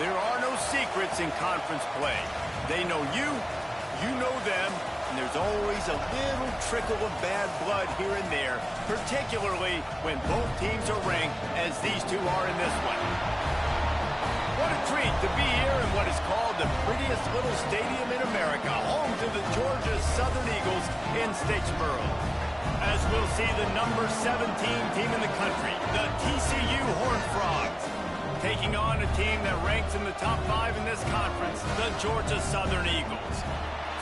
There are no secrets in conference play. They know you, you know them, and there's always a little trickle of bad blood here and there, particularly when both teams are ranked as these two are in this one. What a treat to be here in what is called the prettiest little stadium in America, home to the Georgia Southern Eagles in Statesboro. As we'll see the number 17 team in the country, the TCU Horned Frogs, taking on a team that ranks in the top 5 in this conference, the Georgia Southern Eagles.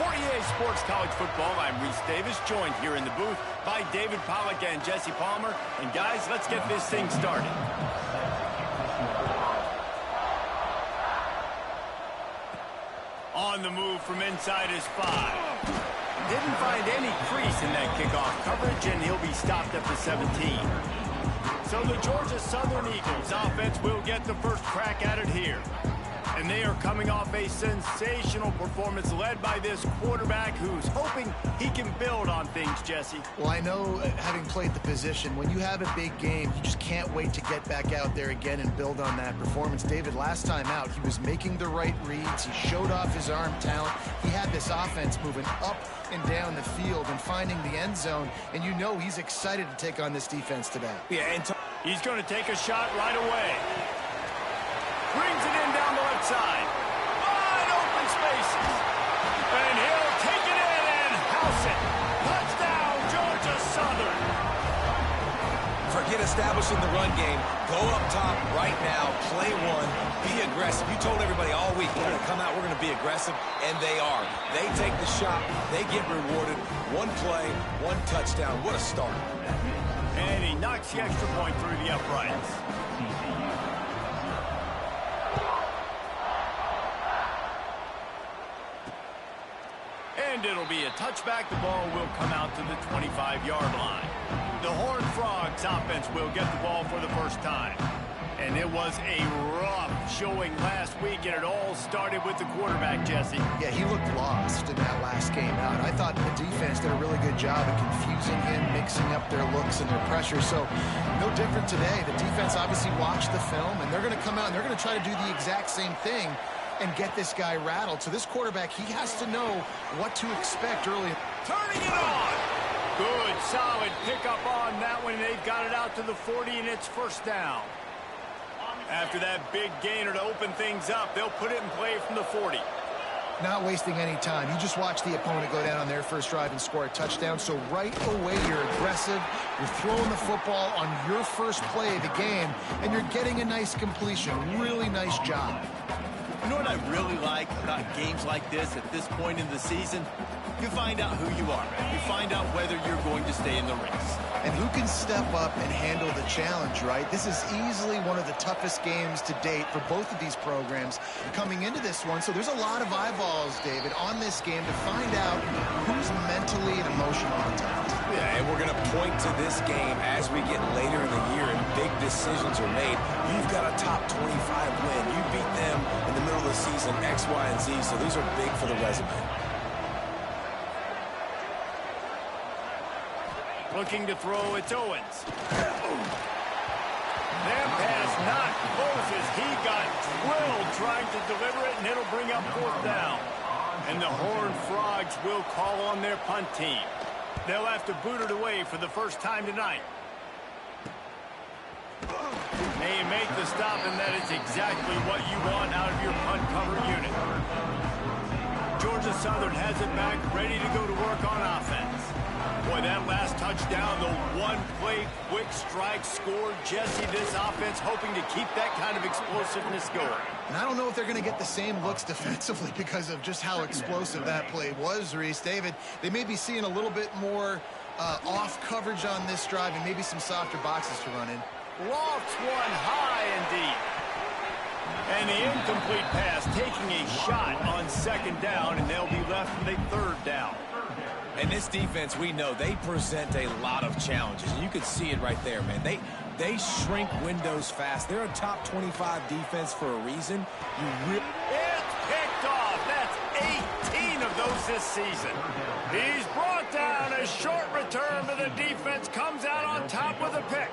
For EA Sports College Football, I'm Reese Davis, joined here in the booth by David Pollack and Jesse Palmer. And guys, let's get this thing started. On the move from inside his 5. Didn't find any crease in that kickoff coverage, and he'll be stopped at the 17. So the Georgia Southern Eagles offense will get the first crack at it here. And they are coming off a sensational performance led by this quarterback who's hoping he can build on things, Jesse. Well, I know, having played the position, when you have a big game, you just can't wait to get back out there again and build on that performance. David, last time out, he was making the right reads. He showed off his arm talent. He had this offense moving up and down the field and finding the end zone. And you know he's excited to take on this defense today. Yeah, and he's going to take a shot right away. Brings it in down the left side. Wide open spaces. And he'll take it in and house it. Touchdown, Georgia Southern. Forget establishing the run game. Go up top right now. Play one. Be aggressive. You told everybody all week, we're going to come out, we're going to be aggressive, and they are. They take the shot. They get rewarded. One play, one touchdown. What a start. And he knocks the extra point through the uprights. And it'll be a touchback. The ball will come out to the 25-yard line. The Horned Frogs offense will get the ball for the first time. And it was a rough showing last week, and it all started with the quarterback, Jesse. Yeah, he looked lost in that last game out. I thought the defense did a really good job of confusing him, mixing up their looks and their pressure. So no different today. The defense obviously watched the film, and they're going to come out and they're going to try to do the exact same thing and get this guy rattled. So this quarterback, he has to know what to expect early. Turning it on. Good, solid pickup on that one. They've got it out to the 40, and it's first down. After that big gainer to open things up, they'll put it in play from the 40. Not wasting any time. You just watch the opponent go down on their first drive and score a touchdown. So right away, you're aggressive. You're throwing the football on your first play of the game, and you're getting a nice completion. Really nice job. You know what I really like about games like this at this point in the season? You find out who you are. You find out whether you're going to stay in the race. And who can step up and handle the challenge, right? This is easily one of the toughest games to date for both of these programs coming into this one. So there's a lot of eyeballs, David, on this game to find out who's mentally and emotionally the toughest. Yeah, and we're going to point to this game as we get later in the year and big decisions are made. You've got a top 25 win. You beat them in the middle of the season, X, Y, and Z. So these are big for the resume. Looking to throw, it's Owens. That pass not close as he got drilled trying to deliver it, and it'll bring up fourth down. And the Horned Frogs will call on their punt team. They'll have to boot it away for the first time tonight. They make the stop, and that is exactly what you want out of your punt cover unit. Georgia Southern has it back, ready to go to work on offense. Boy, that last touchdown, the one-play quick strike score. Jesse, this offense hoping to keep that kind of explosiveness going. And I don't know if they're going to get the same looks defensively because of just how explosive that play was, Reese. David, they may be seeing a little bit more off coverage on this drive and maybe some softer boxes to run in. Lofts one high indeed. And the incomplete pass taking a shot on second down, and they'll be left with a third down. And this defense, we know, they present a lot of challenges. And you can see it right there, man. They shrink windows fast. They're a top 25 defense for a reason. It's picked off. That's 18 of those this season. He's brought down. A short return, but the defense comes out on top with a pick.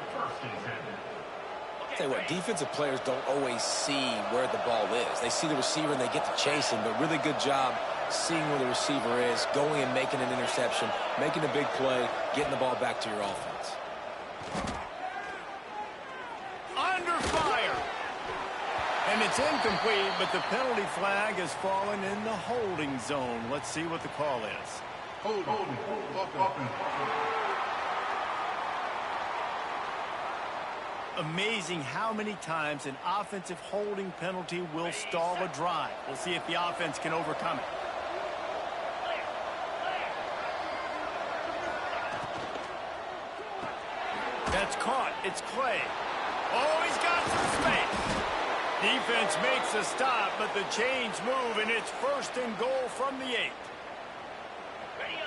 Tell you what, defensive players don't always see where the ball is. They see the receiver and they get to chase him, but really good job seeing where the receiver is, going and making an interception, making a big play, getting the ball back to your offense. Under fire. And it's incomplete, but the penalty flag has fallen in the holding zone. Let's see what the call is. Holding. Amazing how many times an offensive holding penalty will stall a drive. We'll see if the offense can overcome it. That's caught. It's Clay. Oh, he's got some space. Defense makes a stop, but the chains move, and it's 1st and goal from the 8.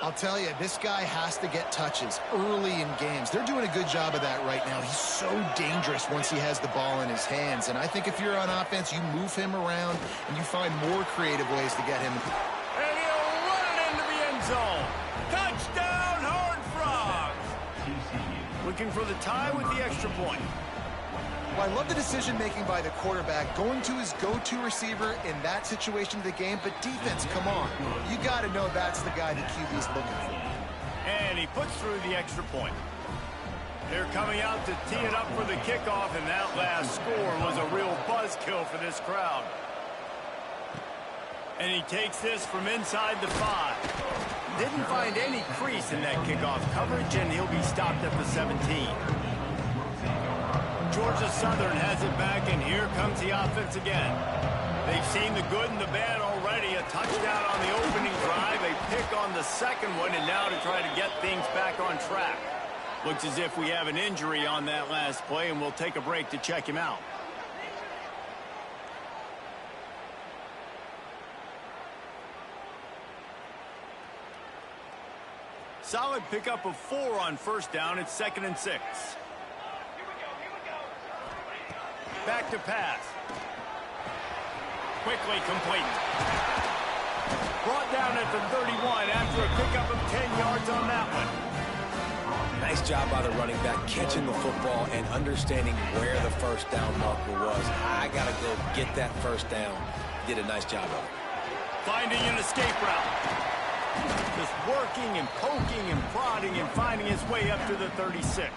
I'll tell you, this guy has to get touches early in games. They're doing a good job of that right now. He's so dangerous once he has the ball in his hands. And I think if you're on offense, you move him around and you find more creative ways to get him. And he'll run it into the end zone. Touchdown, Horned Frogs. Looking for the tie with the extra point. Well, I love the decision-making by the quarterback, going to his go-to receiver in that situation of the game. But defense, come on. You got to know that's the guy the QB's looking for. And he puts through the extra point. They're coming out to tee it up for the kickoff, and that last score was a real buzzkill for this crowd. And he takes this from inside the 5. Didn't find any crease in that kickoff coverage, and he'll be stopped at the 17. Georgia Southern has it back, and here comes the offense again. They've seen the good and the bad already. A touchdown on the opening drive, a pick on the second one, and now to try to get things back on track. Looks as if we have an injury on that last play, and we'll take a break to check him out. Solid pickup of 4 on 1st down. It's 2nd and 6. Back to pass. Quickly complete. Brought down at the 31 after a pickup of 10 yards on that one. Nice job by the running back, catching the football and understanding where the 1st down marker was. I got to go get that 1st down. Did a nice job of it. Finding an escape route. Just working and poking and prodding and finding his way up to the 36.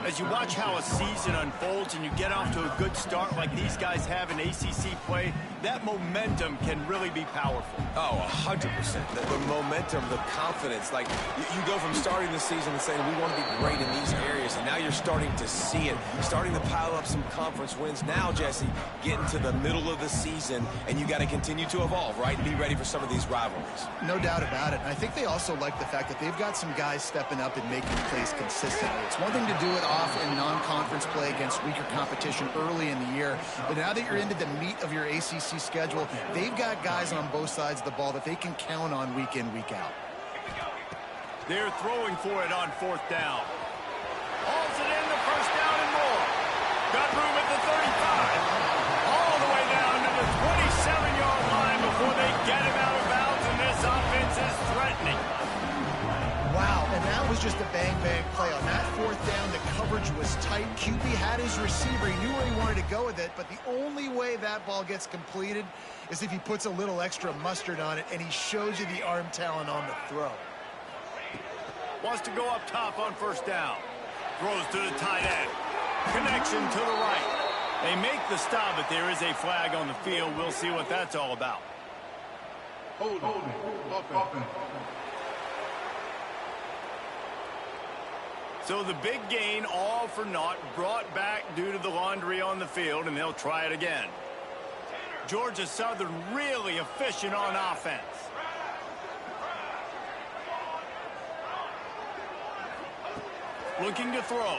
As you watch how a season unfolds and you get off to a good start like these guys have in ACC play, that momentum can really be powerful. Oh, 100%. The momentum, the confidence. Like, you go from starting the season and saying, we want to be great in these areas, and now you're starting to see it, starting to pile up some conference wins. Now, Jesse, getting to the middle of the season, and you got to continue to evolve, right, and be ready for some of these rivalries. No doubt about it. And I think they also like the fact that they've got some guys stepping up and making plays consistently. It's one thing to do it off in non-conference play against weaker competition early in the year, but now that you're into the meat of your ACC schedule, they've got guys on both sides of the ball that they can count on week in, week out. They're throwing for it on 4th down. Hauls it in, the 1st down and more. Got room at the 35. All the way down to the 27-yard line before they get him out of bounds, and this offense is threatening. Wow, and that was just a bang-bang play. On that 4th down, the coverage was tight. QB had his receiver. He knew where he wanted to go with it, but the only way that ball gets completed is if he puts a little extra mustard on it, and he shows you the arm talent on the throw. Wants to go up top on 1st down. Throws to the tight end. Connection to the right. They make the stop, but there is a flag on the field. We'll see what that's all about. Hold. So the big gain, all for naught, brought back due to the laundry on the field, and they'll try it again. Georgia Southern really efficient on offense. Looking to throw.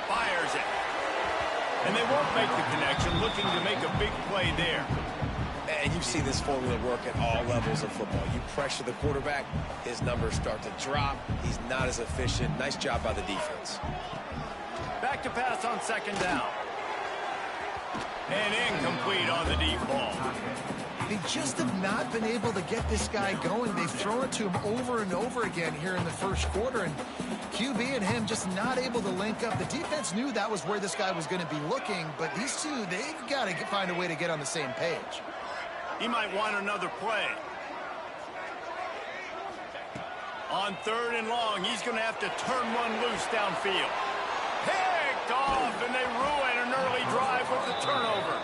Fires it. And they won't make the connection, looking to make a big play there. And you see this formula work at all levels of football. You pressure the quarterback, his numbers start to drop. He's not as efficient. Nice job by the defense. Back to pass on 2nd down. And incomplete on the deep ball. They just have not been able to get this guy going. They've thrown it to him over and over again here in the first quarter, and QB and him just not able to link up. The defense knew that was where this guy was going to be looking, but these two, they've got to find a way to get on the same page. He might want another play. On 3rd and long, he's going to have to turn one loose downfield. Picked off, and they ruin an early drive with the turnover.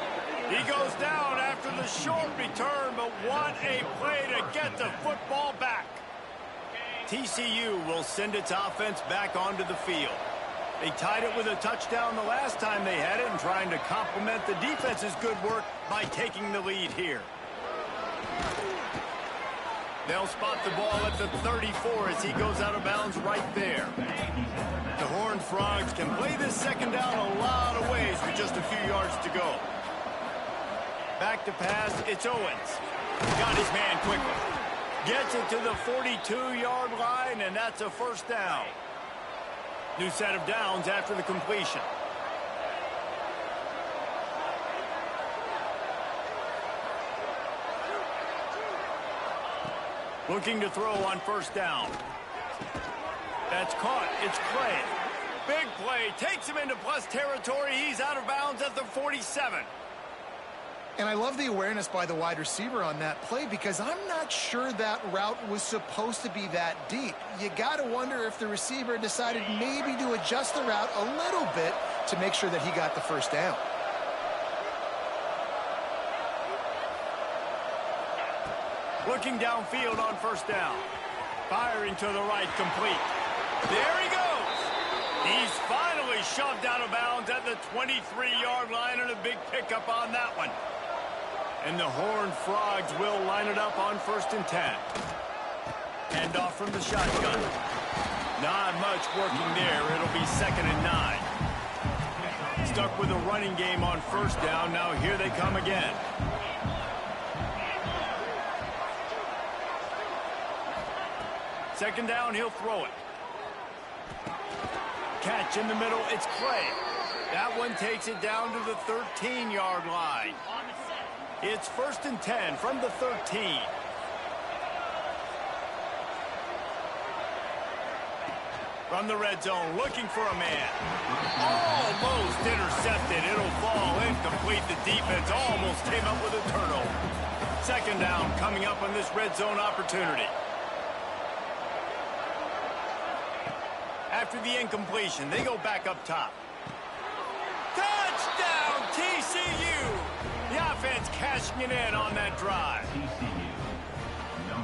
He goes down after the short return, but what a play to get the football back. TCU will send its offense back onto the field. They tied it with a touchdown the last time they had it and trying to complement the defense's good work by taking the lead here. They'll spot the ball at the 34 as he goes out of bounds right there. The Horned Frogs can play this second down a lot of ways with just a few yards to go. Back to pass, it's Owens. Got his man quickly. Gets it to the 42-yard line, and that's a first down. New set of downs after the completion. Looking to throw on first down. That's caught. It's Clay. Big play. Takes him into plus territory. He's out of bounds at the 47. And I love the awareness by the wide receiver on that play because I'm not sure that route was supposed to be that deep. You got to wonder if the receiver decided maybe to adjust the route a little bit to make sure that he got the first down. Looking downfield on first down. Firing to the right, complete. There he goes. He's finally shoved out of bounds at the 23-yard line, and a big pickup on that one. And the Horned Frogs will line it up on 1st and 10. Hand off from the shotgun. Not much working there. It'll be 2nd and 9. Stuck with a running game on first down. Now here they come again. Second down, he'll throw it. Catch in the middle, it's Clay. That one takes it down to the 13-yard line. It's 1st and 10 from the 13. From the red zone, looking for a man. Almost intercepted. It'll fall incomplete. The defense almost came up with a turnover. Second down coming up on this red zone opportunity. After the incompletion, they go back up top. Touchdown, TCU! The offense cashing it in on that drive.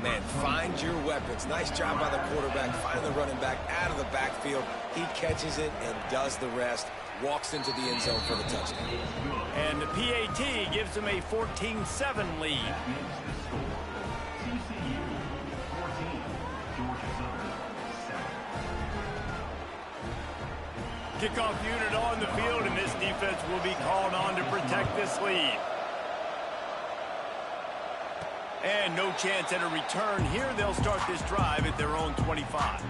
Man, find your weapons. Nice job by the quarterback. Find the running back out of the backfield. He catches it and does the rest. Walks into the end zone for the touchdown. And the PAT gives them a 14-7 lead. Kickoff unit on the field, and this defense will be called on to protect this lead. And no chance at a return here. They'll start this drive at their own 25.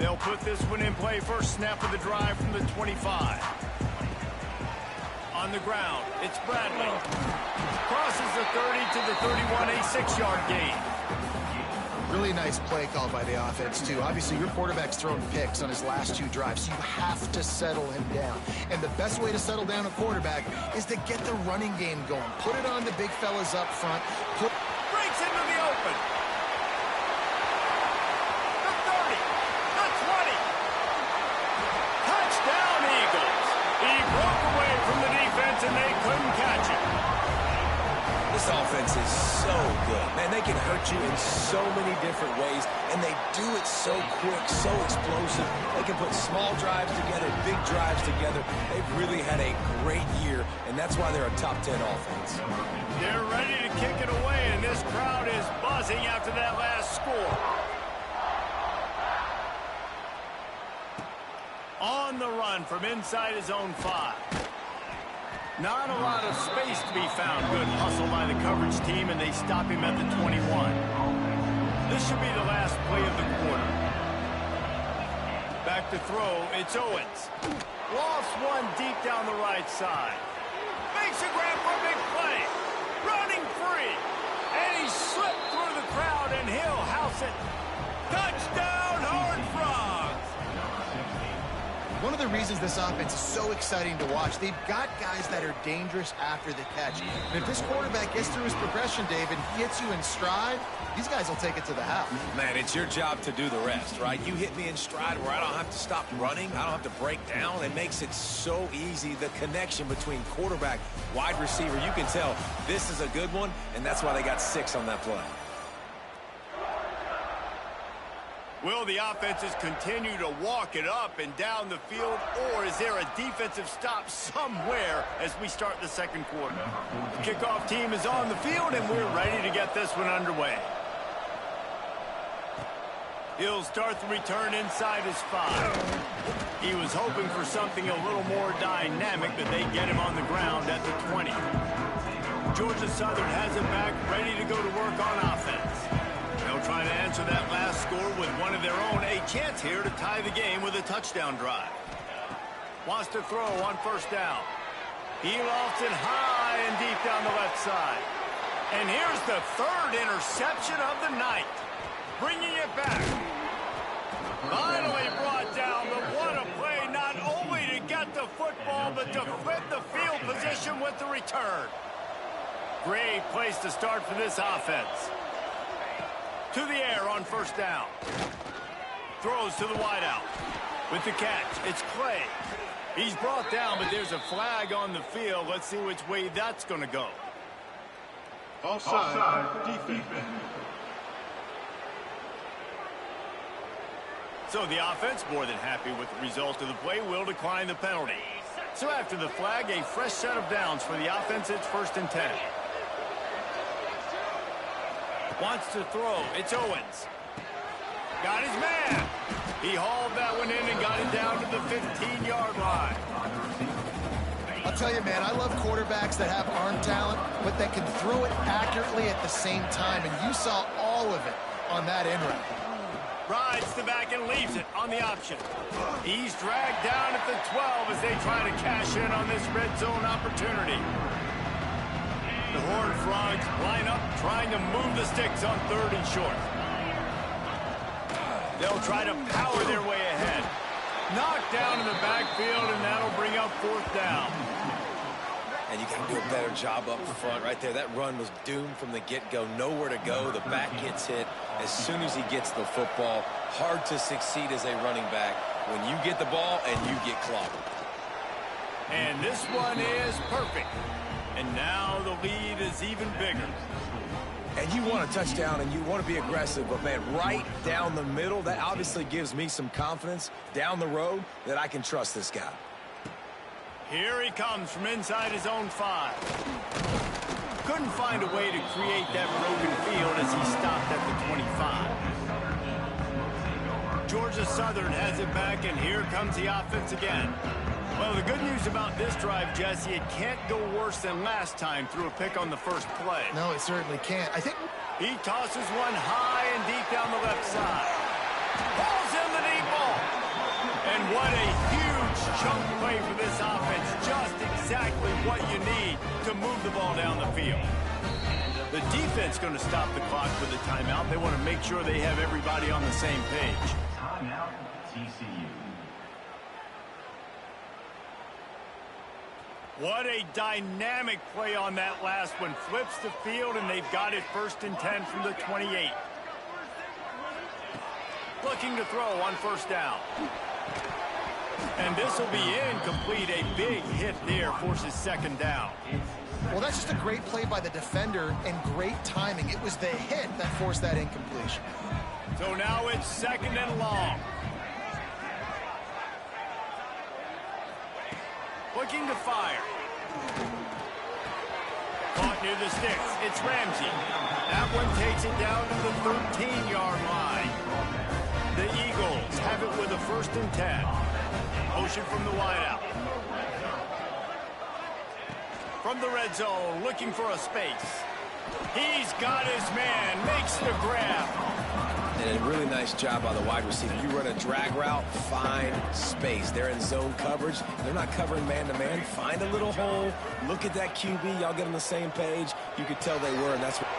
They'll put this one in play. First snap of the drive from the 25. On the ground, it's Bradley. Crosses the 30 to the 31, a 6-yard gain. Really nice play call by the offense, too. Obviously, your quarterback's thrown picks on his last 2 drives, so you have to settle him down. And the best way to settle down a quarterback is to get the running game going. Put it on the big fellas up front. Breaks into the open. The 30. The 20. Touchdown, Eagles. He broke away from the defense, and they couldn't catch it. This offense is so good. Man, they can hurt you in so many different ways, and they do it so quick, so explosive. They can put small drives together, big drives together. They've really had a great year, and that's why they're a top 10 offense. They're ready to kick it away, and this crowd is buzzing after that last score. On the run from inside his own 5. Not a lot of space to be found. Good hustle by the coverage team, and they stop him at the 21. This should be the last play of the quarter. Back to throw, it's Owens. Lost one deep down the right side. Makes a grab for a big play. Running free. he'll house it. Touchdown, Horned Frogs! One of the reasons this offense is so exciting to watch, they've got guys that are dangerous after the catch. And if this quarterback gets through his progression, David, gets you in stride, these guys will take it to the house. Man, it's your job to do the rest, right? You hit me in stride where I don't have to stop running. I don't have to break down. It makes it so easy, the connection between quarterback, wide receiver. You can tell this is a good one, and that's why they got 6 on that play. Will the offenses continue to walk it up and down the field, or is there a defensive stop somewhere as we start the second quarter? The kickoff team is on the field, and we're ready to get this one underway. He'll start the return inside his 5. He was hoping for something a little more dynamic, but they get him on the ground at the 20. Georgia Southern has it back, ready to go to work on offense. They'll try to answer that last score with one of their own. A chance here to tie the game with a touchdown drive. Wants to throw on first down. He lofts it high and deep down the left side. And here's the 3rd interception of the night. Bringing it back. Finally brought down, but what a play, not only to get the football, but to flip the field position with the return. Great place to start for this offense. To the air on first down. Throws to the wideout. With the catch, it's Clay. He's brought down, but there's a flag on the field. Let's see which way that's going to go. Offside, defense. So the offense, more than happy with the result of the play, will decline the penalty. So after the flag, a fresh set of downs for the offense. It's 1st and 10. Wants to throw. It's Owens. Got his man. He hauled that one in and got it down to the 15-yard line. I'll tell you, man, I love quarterbacks that have arm talent, but that can throw it accurately at the same time, and you saw all of it on that in route. Rides the back and leaves it on the option. He's dragged down at the 12 as they try to cash in on this red zone opportunity. The Horned Frogs line up, trying to move the sticks on 3rd and short. They'll try to power their way ahead. Knocked down in the backfield, and that'll bring up 4th down. And you got to do a better job up front right there. That run was doomed from the get-go. Nowhere to go. The back gets hit as soon as he gets the football. Hard to succeed as a running back when you get the ball and you get clobbered. And this one is perfect. And now the lead is even bigger. And you want a touchdown and you want to be aggressive, but man, right down the middle, that obviously gives me some confidence down the road that I can trust this guy. Here he comes from inside his own 5. Couldn't find a way to create that broken field as he stopped at the 25. Georgia Southern has it back, and here comes the offense again. Well, the good news about this drive, Jesse, it can't go worse than last time through a pick on the first play. No, it certainly can't. I think he tosses one high and deep down the left side. Pulls in the deep ball. And what a huge chunk play for this offense. Just exactly what you need to move the ball down the field. The defense going to stop the clock with a timeout. They want to make sure they have everybody on the same page. Timeout, TCU. What a dynamic play on that last one. Flips the field, and they've got it 1st and 10 from the 28. Looking to throw on first down. And this will be incomplete. A big hit there forces 2nd down. Well, that's just a great play by the defender and great timing. It was the hit that forced that incompletion. So now it's 2nd and long. Looking to fire. Caught near the sticks. It's Ramsey. That one takes it down to the 13-yard line. The Eagles have it with a 1st and 10. Motion from the wideout. From the red zone, looking for a space. He's got his man, makes the grab. And a really nice job by the wide receiver. You run a drag route, find space. They're in zone coverage. They're not covering man-to-man. Find a little hole. Look at that QB. Y'all get on the same page. You could tell they were, and that's what...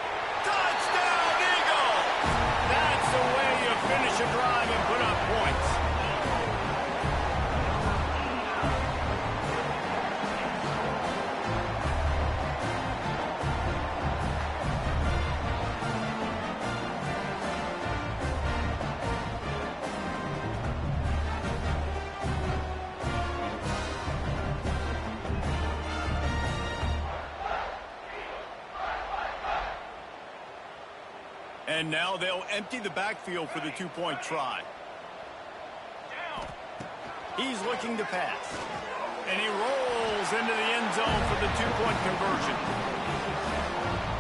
Touchdown, Eagles! finish a drive and put up points. And now they'll empty the backfield for the two-point try. He's looking to pass. And he rolls into the end zone for the two-point conversion.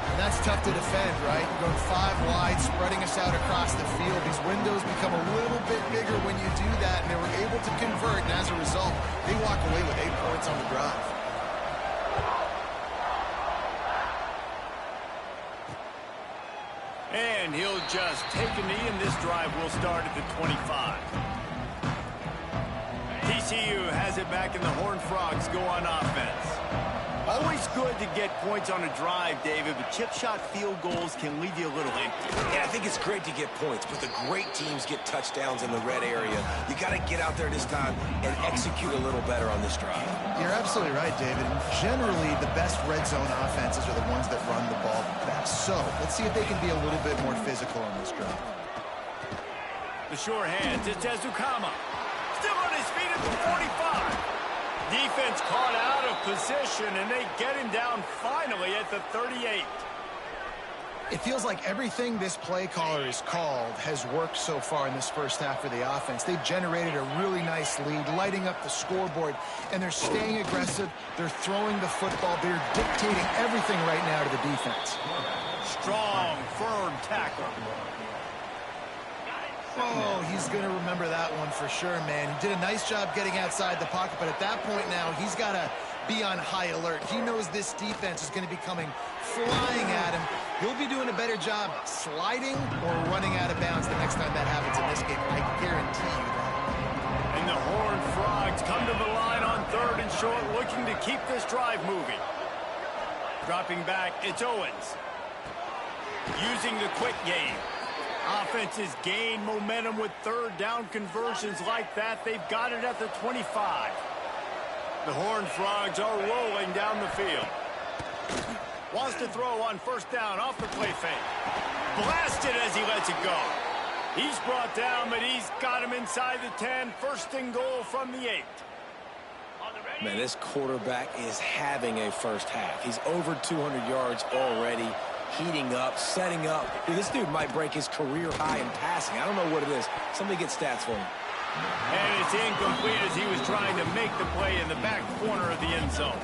And that's tough to defend, right? You're going 5 wide, spreading us out across the field. These windows become a little bit bigger when you do that, and they were able to convert, and as a result, they walk away with 8 points on the drive. And he'll just take a knee, and this drive will start at the 25. TCU has it back, and the Horned Frogs go on offense. Always good to get points on a drive, David, but chip shot field goals can leave you a little empty. Yeah, I think it's great to get points, but the great teams get touchdowns in the red area. You got to get out there this time and execute a little better on this drive. You're absolutely right, David. Generally, the best red zone offenses are the ones that run the ball best. So let's see if they can be a little bit more physical on this drive. The sure hands, it's Ezukama. Still on his feet at the 45. Defense caught out of position, and they get him down finally at the 38. It feels like everything this play caller has called has worked so far in this first half of the offense. They've generated a really nice lead, lighting up the scoreboard, and they're staying aggressive. They're throwing the football. They're dictating everything right now to the defense. Strong, firm tackle. Oh, he's going to remember that one for sure, man. He did a nice job getting outside the pocket, but at that point now, he's got to be on high alert. He knows this defense is going to be coming flying at him. He'll be doing a better job sliding or running out of bounds the next time that happens in this game. I guarantee you that. And the Horned Frogs come to the line on 3rd and short, looking to keep this drive moving. Dropping back, it's Owens. Using the quick game. Offenses gain momentum with 3rd down conversions like that. They've got it at the 25. The Horned Frogs are rolling down the field. Wants to throw on 1st down off the play fake. Blasted as he lets it go. He's brought down, but he's got him inside the 10. 1st and goal from the 8. Man, this quarterback is having a first half. He's over 200 yards already. Heating up, setting up. Dude, this dude might break his career high in passing. I don't know what it is. Somebody get stats for him. And it's incomplete as he was trying to make the play in the back corner of the end zone.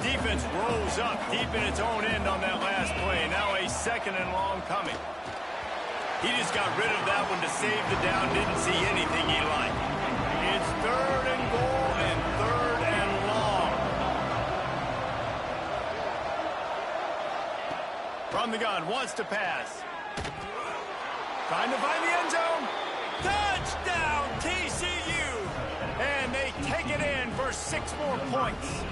Defense rolls up deep in its own end on that last play. Now a 2nd and long coming. He just got rid of that one to save the down. Didn't see anything he liked. It's 3rd and goal and 3rd and long. From the gun, wants to pass. Trying to find the end zone. Touchdown, TCU! And they take it in for 6 more points.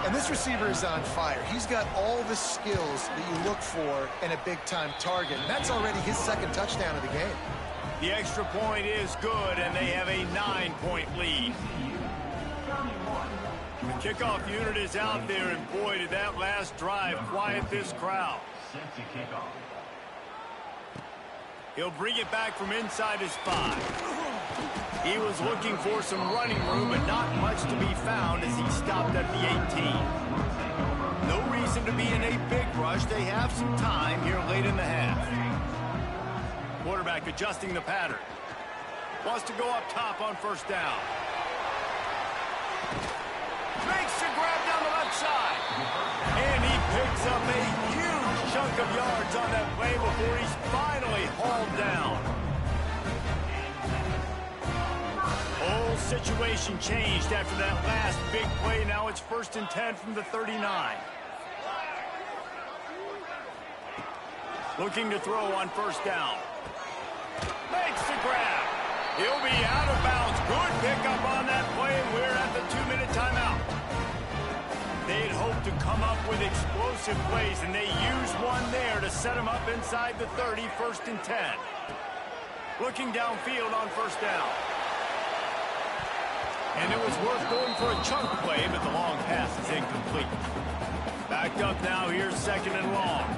And this receiver is on fire. He's got all the skills that you look for in a big-time target. And that's already his 2nd touchdown of the game. The extra point is good, and they have a 9-point lead. The kickoff unit is out there, and boy, did that last drive quiet this crowd. He'll bring it back from inside his 5. He was looking for some running room, but not much to be found as he stopped at the 18. No reason to be in a big rush. They have some time here late in the half. Quarterback adjusting the pattern. Wants to go up top on 1st down. Makes the grab down the left side. And he picks up a huge chunk of yards on that play before he's finally hauled down. Whole situation changed after that last big play. Now it's 1st and 10 from the 39. Looking to throw on 1st down. Makes the grab. He'll be out of bounds. Good pickup on that play, and we're at the 2-minute timeout. They'd hoped to come up with explosive plays, and they used one there to set them up inside the 30, 1st and 10. Looking downfield on first down. And it was worth going for a chunk play, but the long pass is incomplete. Backed up now, here's second and long.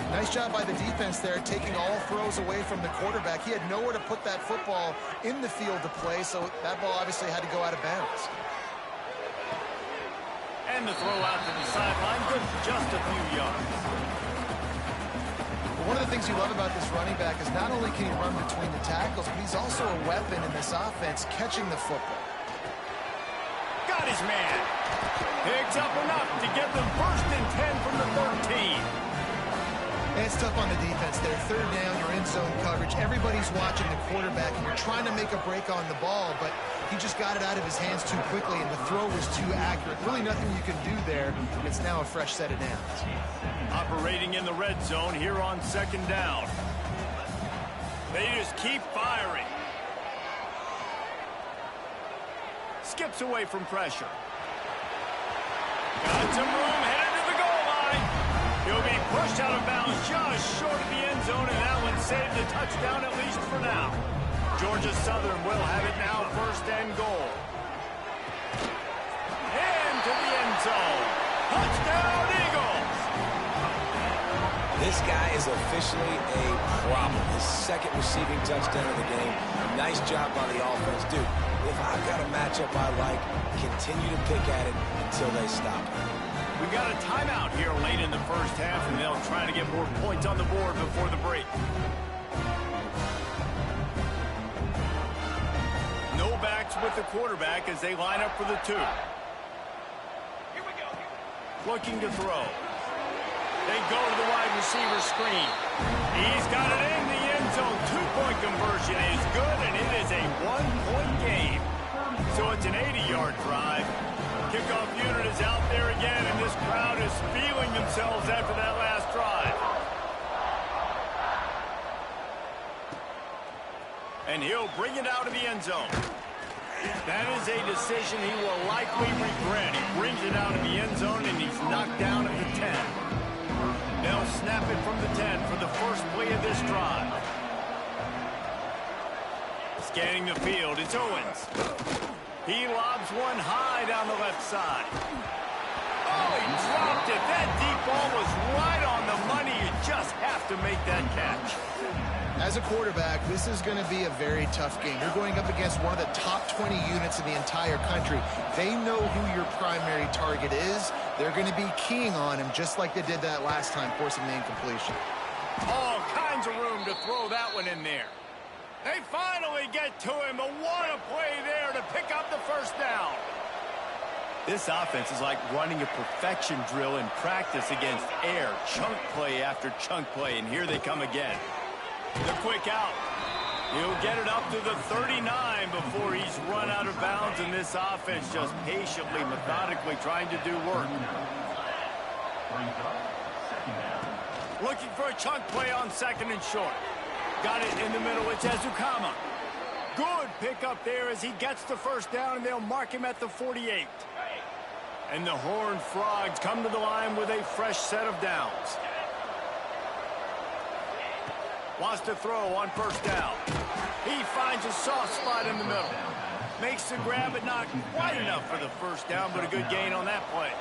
Nice job by the defense there, taking all throws away from the quarterback. He had nowhere to put that football in the field to play, so that ball obviously had to go out of bounds. And the throw out to the sideline, good for just a few yards. One of the things you love about this running back is not only can he run between the tackles, but he's also a weapon in this offense, catching the football. Got his man. Picks up enough to get them 1st and 10 from the 13. And it's tough on the defense there. Third down, you're in zone coverage. Everybody's watching the quarterback, and you're trying to make a break on the ball, but he just got it out of his hands too quickly, and the throw was too accurate. Really nothing you can do there. It's now a fresh set of downs. Operating in the red zone here on second down. They just keep firing. Skips away from pressure. Got some room, headed to the goal line. He'll be pushed out of bounds just short of the end zone, and that one saved a touchdown at least for now. Georgia Southern will have it now, 1st and goal. Into the end zone. Touchdown, Eagles! This guy is officially a problem. His 2nd receiving touchdown of the game. Nice job by the offense. Dude, if I've got a matchup I like, continue to pick at it until they stop. We've got a timeout here late in the first half, and they'll try to get more points on the board before the break. No backs with the quarterback as they line up for the 2. Looking to throw. They go to the wide receiver screen. He's got it in the end zone. 2-point conversion is good, and it is a 1-point game. So it's an 80-yard drive. Kickoff unit is out there again, and this crowd is feeling themselves after that last drive. And he'll bring it out of the end zone. That is a decision he will likely regret. He brings it out of the end zone, and he's knocked down at the 10. They'll snap it from the 10 for the first play of this drive. Scanning the field, it's Owens. He lobs one high down the left side. Oh, he dropped it. That deep ball was right on the money. You just have to make that catch. As a quarterback, this is going to be a very tough game. You're going up against one of the top 20 units in the entire country. They know who your primary target is. They're going to be keying on him just like they did that last time, forcing the incompletion. All kinds of room to throw that one in there. They finally get to him, but what a play there to pick up the 1st down. This offense is like running a perfection drill in practice against air. Chunk play after chunk play, and here they come again. The quick out. He'll get it up to the 39 before he's run out of bounds, and this offense just patiently, methodically trying to do work. Looking for a chunk play on 2nd and short. Got it in the middle. It's Ezukama. Good pickup there as he gets the 1st down, and they'll mark him at the 48. And the Horned Frogs come to the line with a fresh set of downs. Wants to throw on 1st down. He finds a soft spot in the middle. Makes the grab, but not quite enough for the 1st down, but a good gain on that play.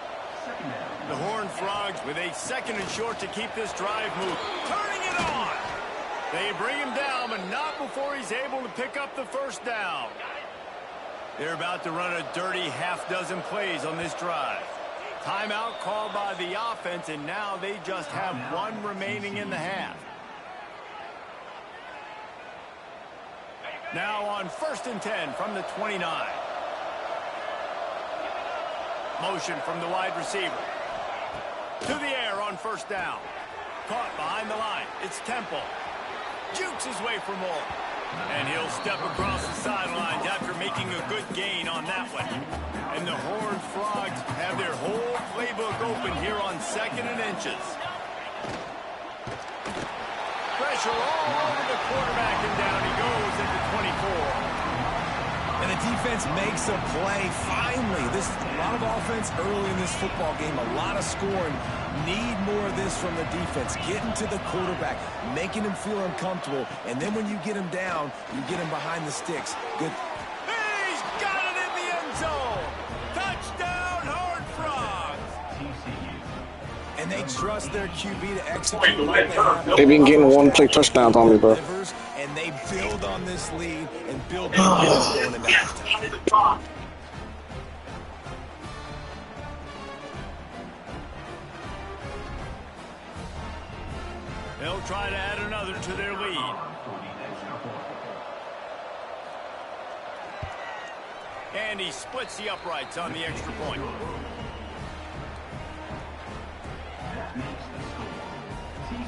The Horned Frogs with a 2nd and short to keep this drive moving. Turning it on. They bring him down, but not before he's able to pick up the 1st down. They're about to run a dirty half-dozen plays on this drive. Timeout called by the offense, and now they just have one remaining in the half. Now on 1st and 10 from the 29. Motion from the wide receiver. To the air on 1st down. Caught behind the line. It's Temple. Jukes his way for more. And he'll step across the sidelines after making a good gain on that one. And the Horned Frogs have their whole playbook open here on 2nd and inches. Pressure all over the quarterback, and down he goes at the 24. And the defense makes a play. Finally, a lot of offense early in this football game, a lot of scoring. Need more of this from the defense. Getting to the quarterback, making him feel uncomfortable, and then when you get him down, you get him behind the sticks. Good. He's got it in the end zone. Touchdown, Horned Frogs. And they trust their QB to execute like they have. They've been getting one-play touchdowns on me, bro. And they build on this lead and build momentum going into halftime. They'll try to add another to their lead. And he splits the uprights on the extra point.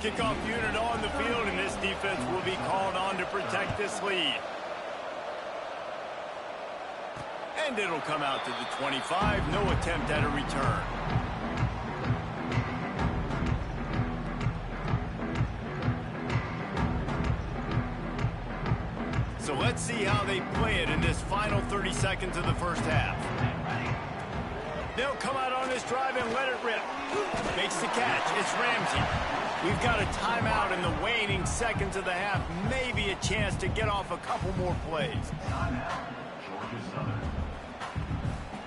Kickoff unit on the field, and this defense will be called on to protect this lead. And it'll come out to the 25. No attempt at a return. So let's see how they play it in this final 30 seconds of the first half. They'll come out on this drive and let it rip. Makes the catch. It's Ramsey. We've got a timeout in the waning seconds of the half. Maybe a chance to get off a couple more plays.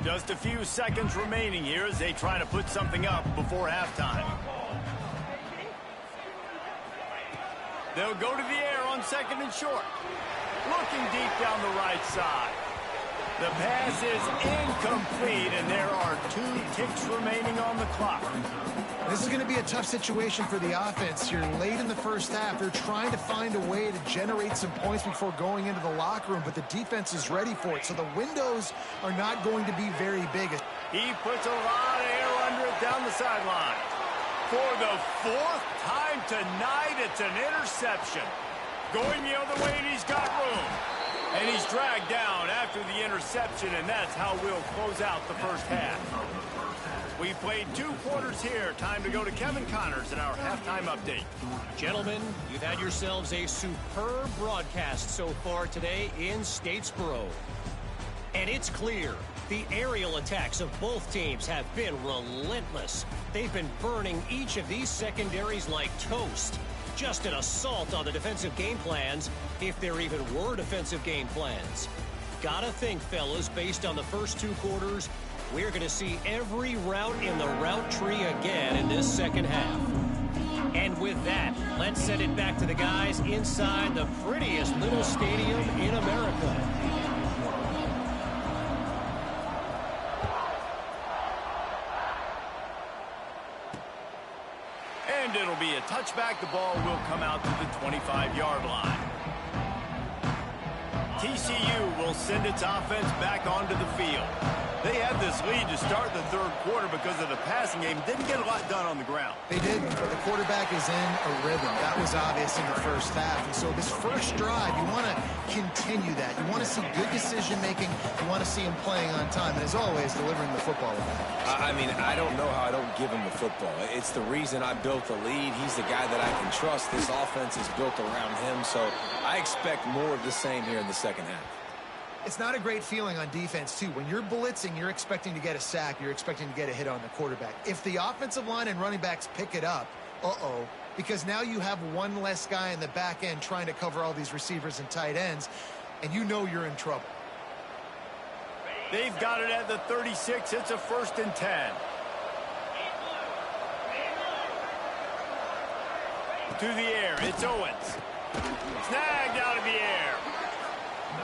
Just a few seconds remaining here as they try to put something up before halftime. They'll go to the air on second and short. Looking deep down the right side. The pass is incomplete, and there are 2 ticks remaining on the clock. This is going to be a tough situation for the offense. You're late in the first half. They're trying to find a way to generate some points before going into the locker room, but the defense is ready for it, so the windows are not going to be very big. He puts a lot of air under it down the sideline. For the 4th time tonight, it's an interception. Going the other way, and he's got room. And he's dragged down after the interception, and that's how we'll close out the first half. We played 2 quarters here. Time to go to Kevin Connors in our halftime update. Gentlemen, you've had yourselves a superb broadcast so far today in Statesboro. And it's clear the aerial attacks of both teams have been relentless. They've been burning each of these secondaries like toast. Just an assault on the defensive game plans, if there even were defensive game plans. Gotta think, fellas, based on the first 2 quarters, we're going to see every route in the route tree again in this second half. And with that, let's send it back to the guys inside the prettiest little stadium in America. And it'll be a touchback. The ball will come out to the 25-yard line. TCU will send its offense back onto the field. They had this lead to start the 3rd quarter because of the passing game. Didn't get a lot done on the ground. They did. The quarterback is in a rhythm. That was obvious in the first half. And so this first drive, you want to continue that. You want to see good decision-making. You want to see him playing on time. And as always, delivering the football. I mean, I don't know how I don't give him the football. It's the reason I built the lead. He's the guy that I can trust. This offense is built around him. So I expect more of the same here in the second half. It's not a great feeling on defense, too. When you're blitzing, you're expecting to get a sack. You're expecting to get a hit on the quarterback. If the offensive line and running backs pick it up, because now you have one less guy in the back end trying to cover all these receivers and tight ends, and you know you're in trouble. They've got it at the 36. It's a 1st and 10. To the air, it's Owens. Snagged out of the air.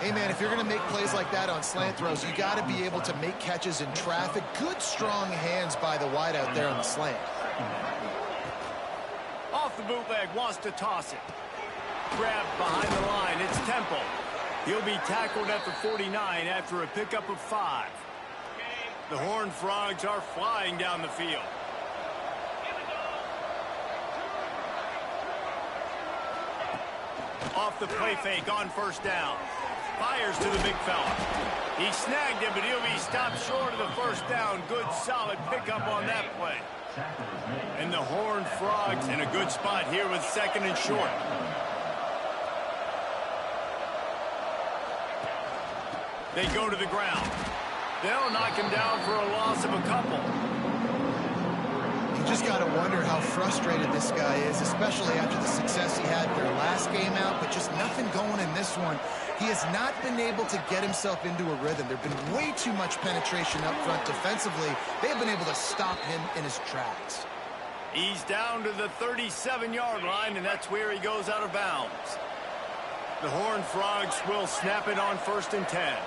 Hey, man, if you're going to make plays like that on slant throws, you got to be able to make catches in traffic. Good, strong hands by the wideout there on the slant. Off the bootleg, wants to toss it. Grabbed behind the line, it's Temple. He'll be tackled at the 49 after a pickup of 5. The Horned Frogs are flying down the field. Off the play fake on 1st down. Fires to the big fella. He snagged him, but he'll be stopped short of the 1st down. Good, solid pickup on that play. And the Horned Frogs in a good spot here with 2nd and short. They go to the ground. They'll knock him down for a loss of a couple. You just got to wonder how frustrated this guy is, especially after the success he had their last game out, but just nothing going in this one. He has not been able to get himself into a rhythm. There have been way too much penetration up front defensively. They have been able to stop him in his tracks. He's down to the 37-yard line, and that's where he goes out of bounds. The Horned Frogs will snap it on 1st and 10.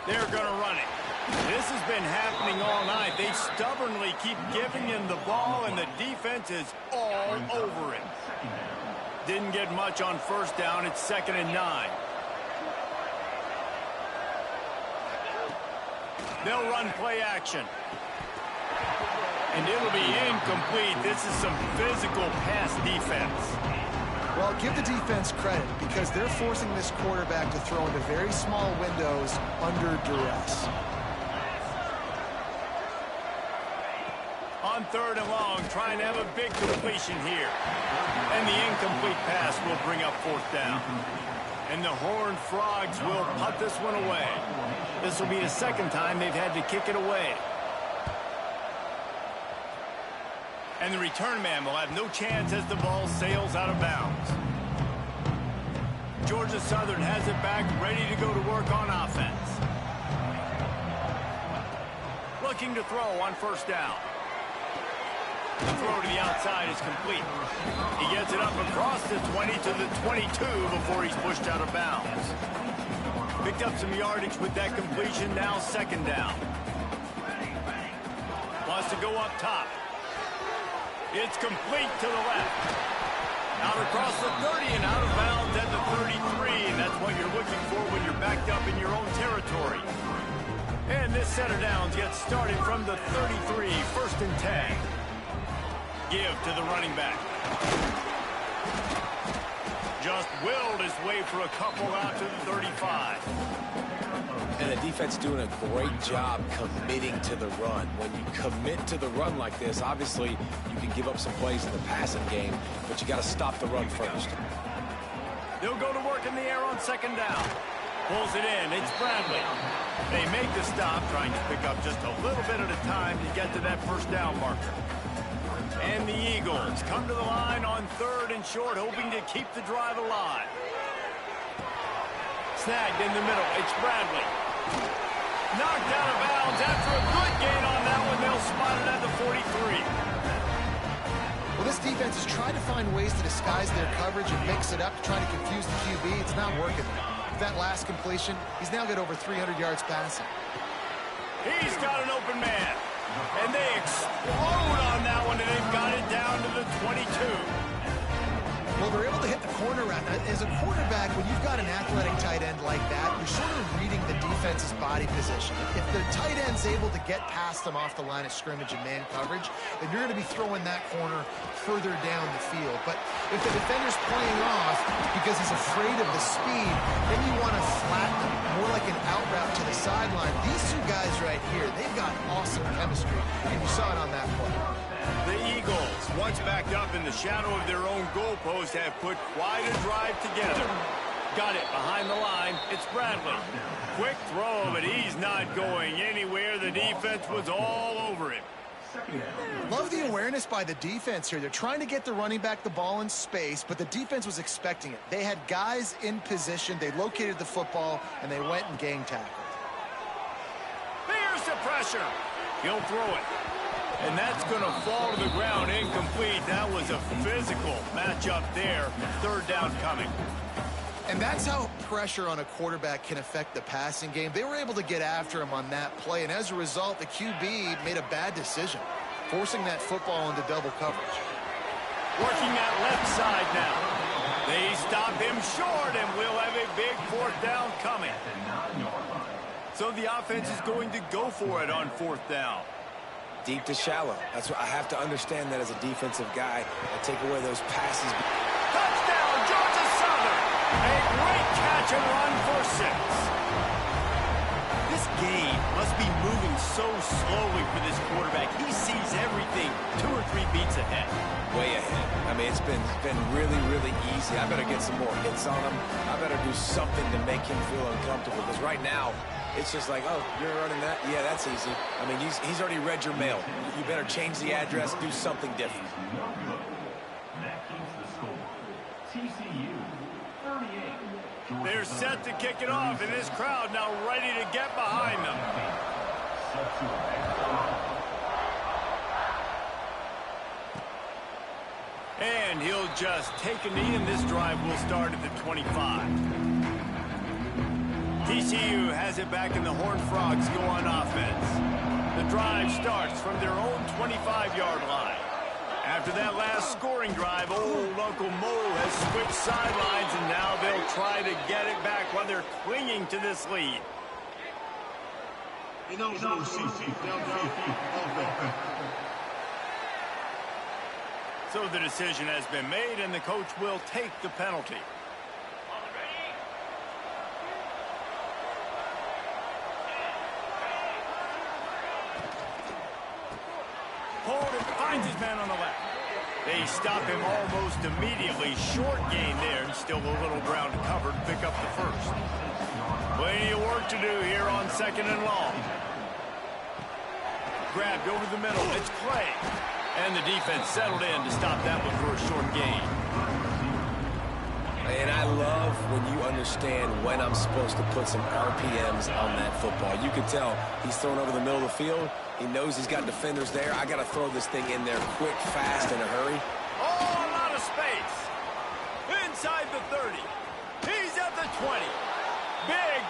They're going to run it. This has been happening all night. They stubbornly keep giving him the ball, and the defense is all over it. Didn't get much on 1st down. It's 2nd and 9. They'll run play action. And it'll be incomplete. This is some physical pass defense. Well, give the defense credit because they're forcing this quarterback to throw into very small windows under duress. On 3rd and long, trying to have a big completion here. And the incomplete pass will bring up 4th down. And the Horned Frogs will punt this one away. This will be the 2nd time they've had to kick it away. And the return man will have no chance as the ball sails out of bounds. Georgia Southern has it back, ready to go to work on offense. Looking to throw on 1st down. The throw to the outside is complete. He gets it up across the 20 to the 22 before he's pushed out of bounds. Picked up some yardage with that completion, now 2nd down. Wants to go up top. It's complete to the left. Out across the 30 and out of bounds at the 33. And that's what you're looking for when you're backed up in your own territory. And this set of downs gets started from the 33, 1st and 10. Give to the running back. Just willed his way for a couple out to the 35. And the defense doing a great job committing to the run. When you commit to the run like this, obviously you can give up some plays in the passing game, but you got to stop the run first. They'll go to work in the air on 2nd down. Pulls it in. It's Bradley. They make the stop, trying to pick up just a little bit at a time to get to that 1st down marker. And the Eagles come to the line on 3rd and short, hoping to keep the drive alive. Snagged in the middle. It's Bradley. Knocked out of bounds after a good gain on that one. They'll spot it at the 43. Well, this defense is trying to find ways to disguise their coverage and mix it up to try to confuse the QB. It's not working. With that last completion, he's now got over 300 yards passing. He's got an open man. And they explode on that one, and they've got it down to the 22. Well, they're able to hit the corner route. As a quarterback, when you've got an athletic tight end like that, you're sort of reading the defense's body position. If the tight end's able to get past them off the line of scrimmage and man coverage, then you're going to be throwing that corner further down the field. But if the defender's playing off because he's afraid of the speed, then you want to flatten him, more like an out route to the sideline. These two guys right here, they've got awesome chemistry, and you saw it on that play. The Eagles, once backed up in the shadow of their own goalpost, have put quite a drive together. Got it behind the line. It's Bradley. Quick throw, but he's not going anywhere. The defense was all over him. Love the awareness by the defense here. They're trying to get the running back the ball in space, but the defense was expecting it. They had guys in position. They located the football, and they went and gang tackled. There's the pressure. He'll throw it. And that's going to fall to the ground incomplete. That was a physical matchup there. 3rd down coming. And that's how pressure on a quarterback can affect the passing game. They were able to get after him on that play, and as a result, the QB made a bad decision, forcing that football into double coverage. Working that left side now. They stop him short, and we'll have a big 4th down coming. So the offense is going to go for it on 4th down. Deep to shallow. That's what I have to understand that as a defensive guy. I take away those passes. Touchdown, Georgia Southern. A great catch and run for 6. This game must be moving so slowly for this quarterback. He sees everything 2 or 3 beats ahead. Way ahead. I mean, it's been really, really easy. I better get some more hits on him. I better do something to make him feel uncomfortable. Because right now, it's just like, oh, you're running that? Yeah, that's easy. I mean, he's already read your mail. You better change the address, do something different. That keeps the score. TCU 38. They're set to kick it off, and this crowd now ready to get behind them. And he'll just take a knee, and this drive will start at the 25. TCU has it back, and the Horned Frogs go on offense. The drive starts from their own 25-yard line. After that last scoring drive, old Uncle Mo has switched sidelines, and now they'll try to get it back while they're clinging to this lead. So the decision has been made, and the coach will take the penalty. Holden finds his man on the left. They stop him almost immediately. Short gain there, and still a little ground to cover to pick up the first. Plenty of work to do here on 2nd and long. Grabbed over the middle. It's Clay. And the defense settled in to stop that one for a short gain. And I love when you understand when I'm supposed to put some RPMs on that football. You can tell he's throwing over the middle of the field. He knows he's got defenders there. I got to throw this thing in there quick, fast, in a hurry. Oh, a lot of space. Inside the 30. He's at the 20.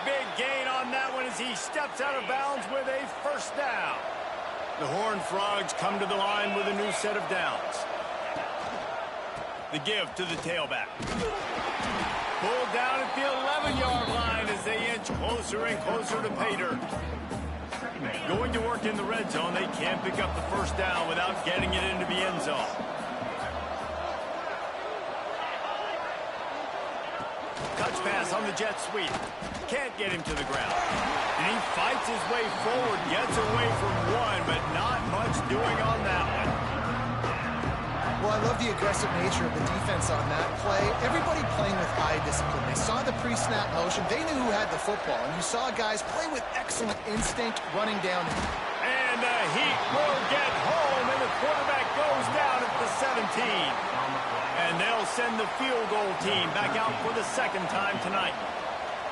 Big gain on that one as he steps out of bounds with a first down. The Horned Frogs come to the line with a new set of downs. The give to the tailback. Pulled down at the 11-yard line as they inch closer and closer to pay dirt. Going to work in the red zone. They can't pick up the first down without getting it into the end zone. Touch pass on the jet sweep. Can't get him to the ground. And he fights his way forward, gets away from one, but not much doing on that one. Well, I love the aggressive nature of the defense on that play. Everybody playing with eye discipline. They saw the pre-snap motion. They knew who had the football. And you saw guys play with excellent instinct running down. And the Heat will get home, and the quarterback goes down at the 17. And they'll send the field goal team back out for the second time tonight.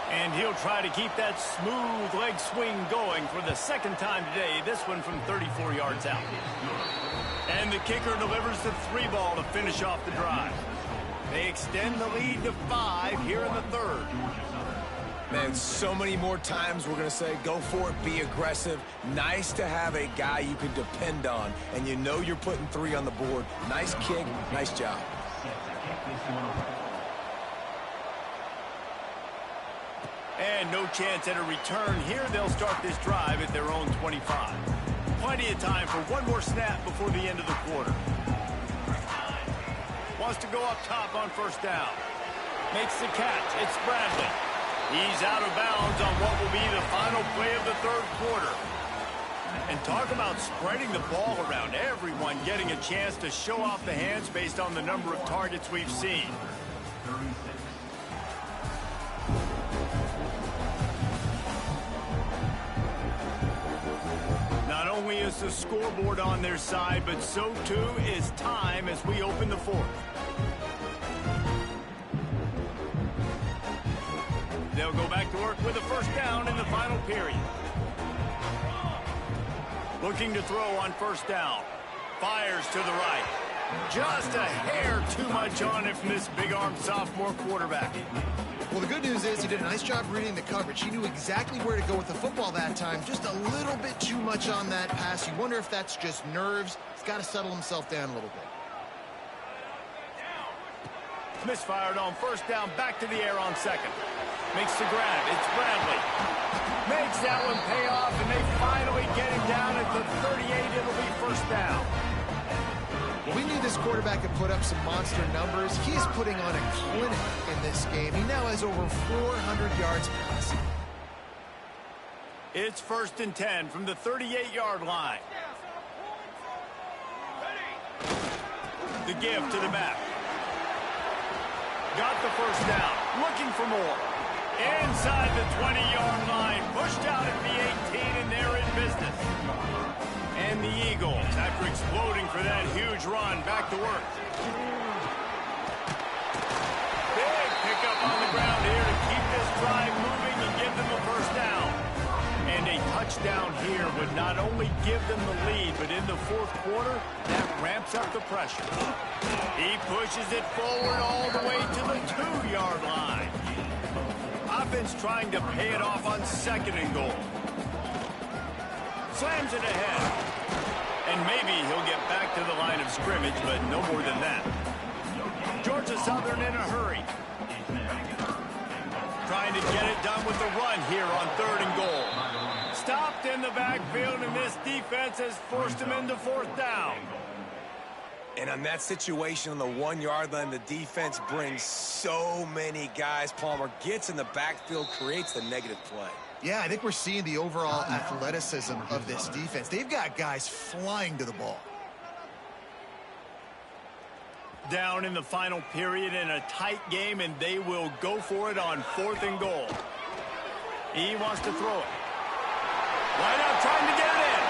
And he'll try to keep that smooth leg swing going for the second time today, this one from 34 yards out. And the kicker delivers the 3 ball to finish off the drive. They extend the lead to 5 here in the third. Man, so many more times we're going to say, go for it, be aggressive. Nice to have a guy you can depend on, and you know you're putting 3 on the board. Nice kick, nice job. And no chance at a return here. They'll start this drive at their own 25. Plenty of time for one more snap before the end of the quarter. Wants to go up top on first down. Makes the catch. It's Bradley. He's out of bounds on what will be the final play of the third quarter. And talk about spreading the ball around. Everyone getting a chance to show off the hands based on the number of targets we've seen. Not only is the scoreboard on their side, but so too is time as we open the fourth. They'll go back to work with a first down in the final period. Looking to throw on first down. Fires to the right. Just a hair too much on it from this big-armed sophomore quarterback. Well, the good news is he did a nice job reading the coverage. He knew exactly where to go with the football that time. Just a little bit too much on that pass. You wonder if that's just nerves. He's got to settle himself down a little bit. Misfired on first down, back to the air on second. Makes the grab. It's Bradley. Makes that one pay off, and they finally get him down at the 38. It'll be first down. Well, we knew this quarterback could put up some monster numbers. He is putting on a clinic in this game. He now has over 400 yards passing. It's 1st and 10 from the 38-yard line. The give to the back. Got the first down. Looking for more. Inside the 20-yard line. Pushed out at the 18, and they're in business. And the Eagles, after exploding for that huge run, back to work. Big pickup on the ground here to keep this drive moving and give them a first down. And a touchdown here would not only give them the lead, but in the fourth quarter, that ramps up the pressure. He pushes it forward all the way to the 2-yard line. Offense trying to pay it off on 2nd and goal. Slams it ahead. And maybe he'll get back to the line of scrimmage, but no more than that. Georgia Southern in a hurry. Trying to get it done with the run here on 3rd and goal. Stopped in the backfield, and this defense has forced him into 4th down. And on that situation on the 1-yard line, the defense brings so many guys. Palmer gets in the backfield, creates the negative play. Yeah, I think we're seeing the overall athleticism of this defense. They've got guys flying to the ball. Down in the final period in a tight game, and they will go for it on 4th and goal. He wants to throw it. Right out trying to get it in.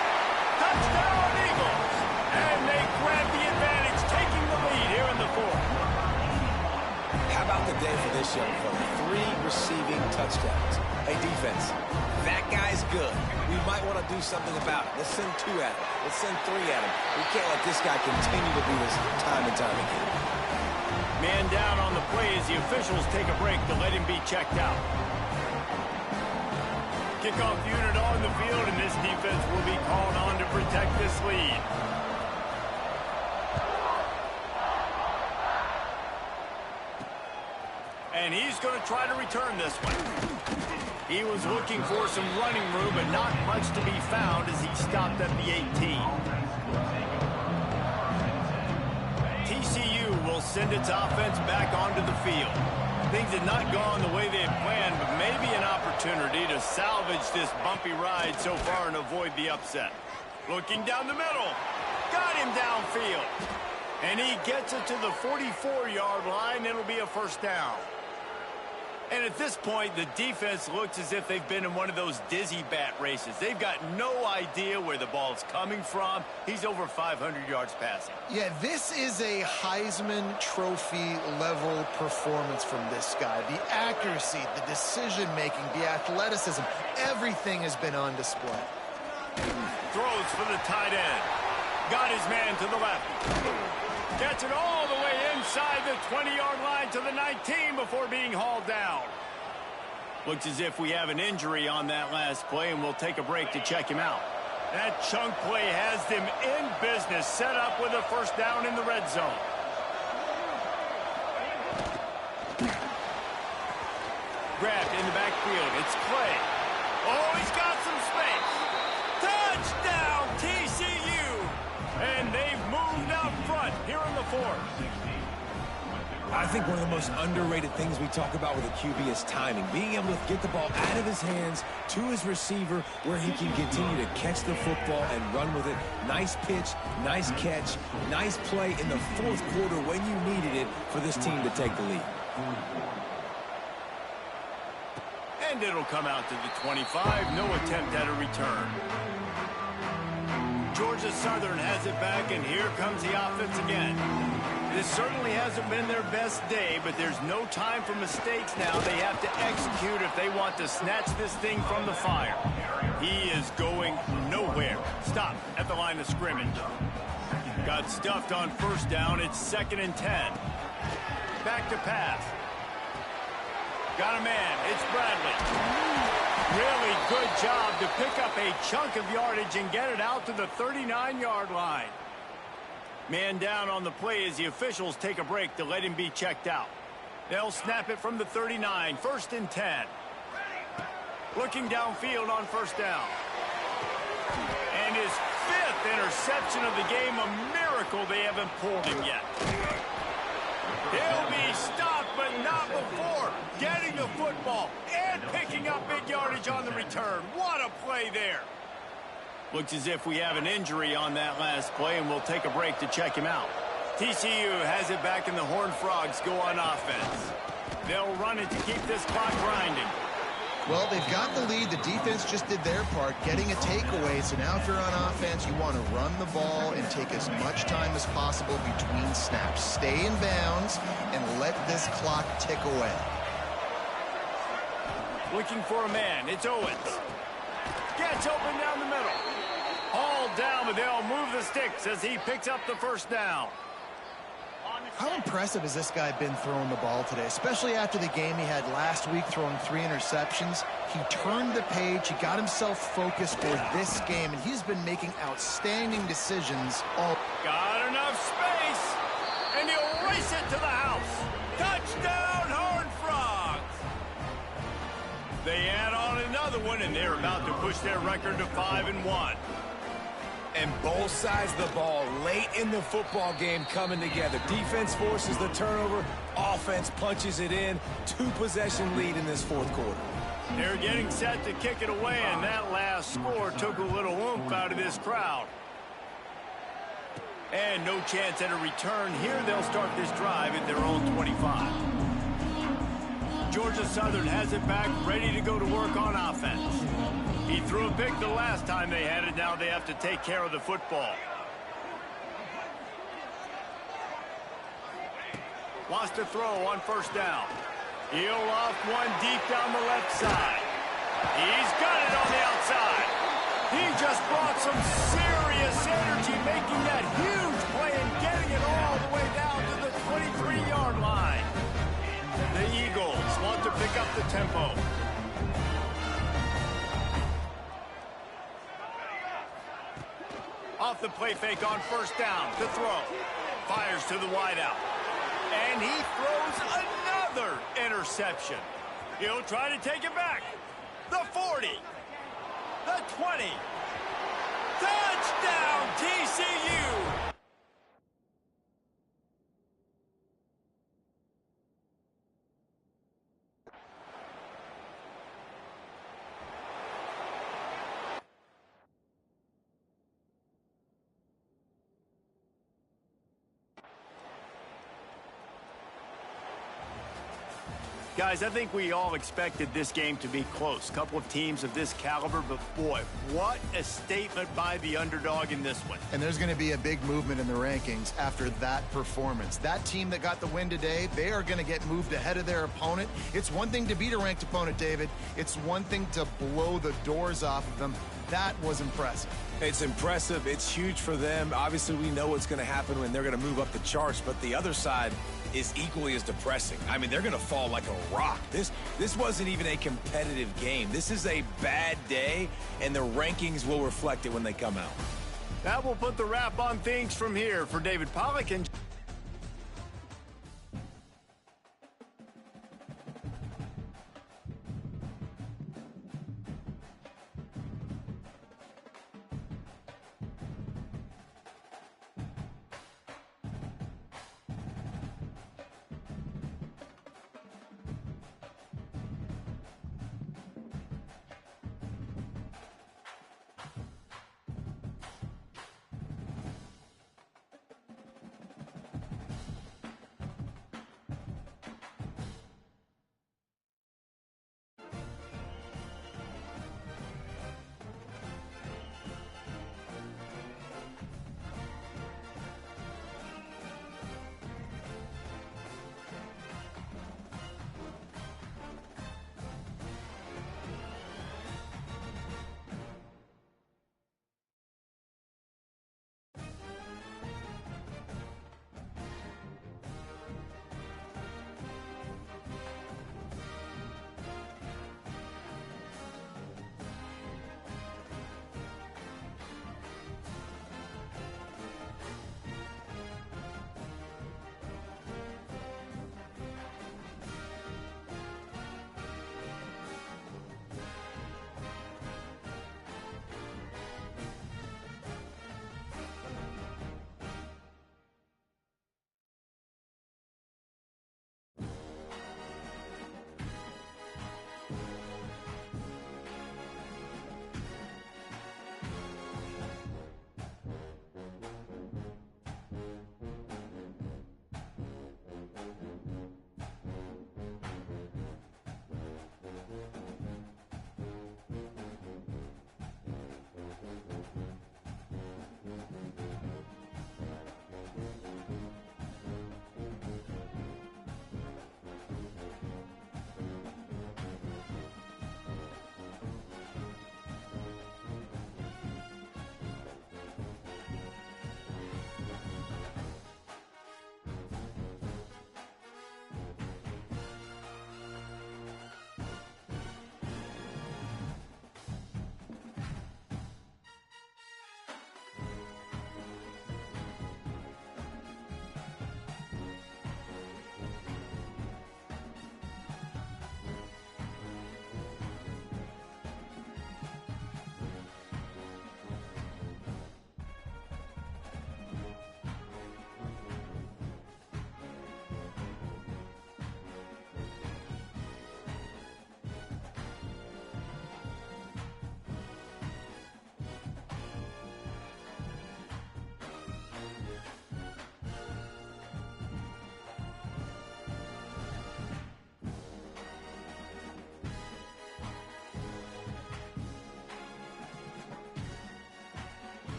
Touchdown, Eagles. And they grab the advantage, taking the lead here in the 4th. How about the day for this young fella? 3 receiving touchdowns. Hey, defense, that guy's good. We might want to do something about it. Let's send 2 at him. Let's send 3 at him. We can't let this guy continue to do this time and time again. Man down on the play as the officials take a break to let him be checked out. Kickoff unit on the field, and this defense will be called on to protect this lead. And he's going to try to return this one. He was looking for some running room, but not much to be found as he stopped at the 18. TCU will send its offense back onto the field. Things had not gone the way they had planned, but maybe an opportunity to salvage this bumpy ride so far and avoid the upset. Looking down the middle. Got him downfield. And he gets it to the 44-yard line. It'll be a first down. And at this point, the defense looks as if they've been in one of those dizzy bat races. They've got no idea where the ball is coming from. He's over 500 yards passing. Yeah, this is a Heisman Trophy level performance from this guy. The accuracy, the decision-making, the athleticism, everything has been on display. Throws for the tight end. Got his man to the left. Gets it all the way inside the 20-yard line to the 19 before being hauled down. Looks as if we have an injury on that last play, and we'll take a break to check him out. That chunk play has them in business, set up with a first down in the red zone. Grabbed in the backfield. It's Clay. Oh, he's got some space. Touchdown, TCU. And they've moved out front here in the 4th. I think one of the most underrated things we talk about with a QB is timing. Being able to get the ball out of his hands to his receiver where he can continue to catch the football and run with it. Nice pitch, nice catch, nice play in the 4th quarter when you needed it for this team to take the lead. And it'll come out to the 25. No attempt at a return. Georgia Southern has it back, and here comes the offense again. This certainly hasn't been their best day, but there's no time for mistakes now. They have to execute if they want to snatch this thing from the fire. He is going nowhere. Stop at the line of scrimmage. Got stuffed on first down. It's 2nd and 10. Back to pass. Got a man. It's Bradley. Really good job to pick up a chunk of yardage and get it out to the 39-yard line. Man down on the play as the officials take a break to let him be checked out. They'll snap it from the 39, 1st and 10. Looking downfield on first down. And his 5th interception of the game, a miracle they haven't pulled him yet. He'll be stopped, but not before getting the football and picking up big yardage on the return. What a play there. Looks as if we have an injury on that last play, and we'll take a break to check him out. TCU has it back, and the Horned Frogs go on offense. They'll run it to keep this clock grinding. Well, they've got the lead. The defense just did their part, getting a takeaway. So now if you're on offense, you want to run the ball and take as much time as possible between snaps. Stay in bounds and let this clock tick away. Looking for a man. It's Owens. Gets open down the middle. All down, but they'll move the sticks as he picks up the first down. How impressive has this guy been throwing the ball today, especially after the game he had last week throwing 3 interceptions. He turned the page. He got himself focused for this game, and he's been making outstanding decisions all. Got enough space, and he'll race it to the house. Touchdown, Horned Frogs. They add on another one, and they're about to push their record to 5-1. And both sides of the ball late in the football game coming together. Defense forces the turnover. Offense punches it in. 2-possession lead in this fourth quarter. They're getting set to kick it away, and that last score took a little oomph out of this crowd. And no chance at a return here. They'll start this drive at their own 25. Georgia Southern has it back, ready to go to work on offense. He threw a pick the last time they had it. Now they have to take care of the football. Wants to throw on first down. He'll loft one deep down the left side. He's got it on the outside. He just brought some serious energy, making that huge play and getting it all the way down to the 23-yard line. The Eagles want to pick up the tempo. Off the play fake on first down to throw. Fires to the wideout. And he throws another interception. He'll try to take it back. The 40. The 20. Touchdown, TCU! Guys, I think we all expected this game to be close. A couple of teams of this caliber, but boy, what a statement by the underdog in this one. And there's going to be a big movement in the rankings after that performance. That team that got the win today, they are going to get moved ahead of their opponent. It's one thing to beat a ranked opponent, David. It's one thing to blow the doors off of them. That was impressive. It's impressive. It's huge for them. Obviously, we know what's going to happen when they're going to move up the charts, but the other side is equally as depressing. I mean, they're going to fall like a rock. This wasn't even a competitive game. This is a bad day, and the rankings will reflect it when they come out. That will put the wrap on things from here for David Pollack and